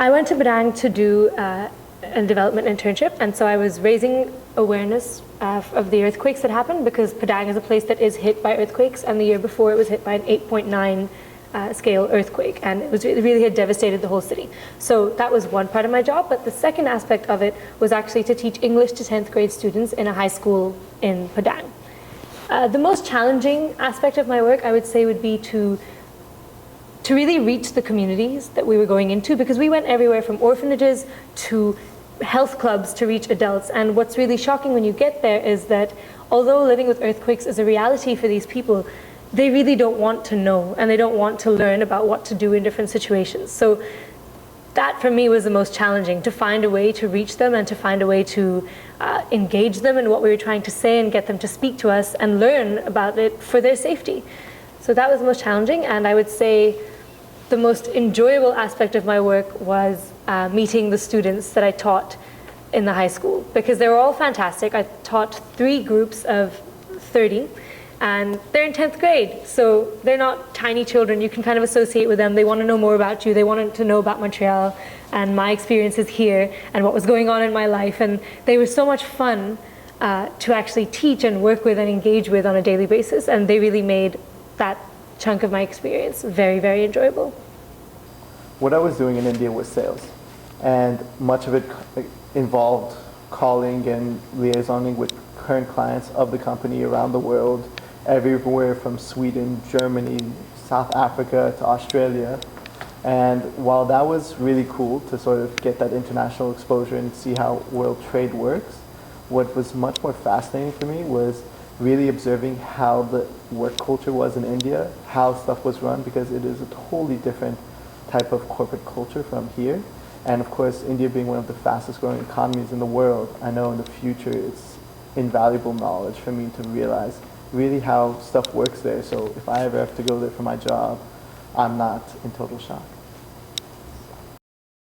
I went to Padang to do a development internship, and so I was raising awareness of the earthquakes that happened, because Padang is a place that is hit by earthquakes, and the year before it was hit by an 8.9 scale earthquake, and it really had devastated the whole city. So that was one part of my job, but the second aspect of it was actually to teach English to 10th grade students in a high school in Padang. The most challenging aspect of my work, I would say, would be to really reach the communities that we were going into, because we went everywhere from orphanages to health clubs to reach adults. And what's really shocking when you get there is that although living with earthquakes is a reality for these people, they really don't want to know, and they don't want to learn about what to do in different situations. So that for me was the most challenging, to find a way to reach them and to find a way to engage them in what we were trying to say and get them to speak to us and learn about it for their safety. So that was the most challenging, and I would say the most enjoyable aspect of my work was meeting the students that I taught in the high school, because they were all fantastic. I taught 3 groups of 30, and they're in 10th grade, so they're not tiny children. You can kind of associate with them. They want to know more about you. They wanted to know about Montreal and my experiences here and what was going on in my life, and they were so much fun to actually teach and work with and engage with on a daily basis, and they really made that chunk of my experience very, very enjoyable. What I was doing in India was sales, and much of it involved calling and liaisoning with current clients of the company around the world, everywhere from Sweden, Germany, South Africa to Australia. And while that was really cool to sort of get that international exposure and see how world trade works, what was much more fascinating for me was really observing how the work culture was in India, how stuff was run, because it is a totally different type of corporate culture from here. And of course, India being one of the fastest growing economies in the world, I know in the future it's invaluable knowledge for me to realize really how stuff works there. So if I ever have to go there for my job, I'm not in total shock.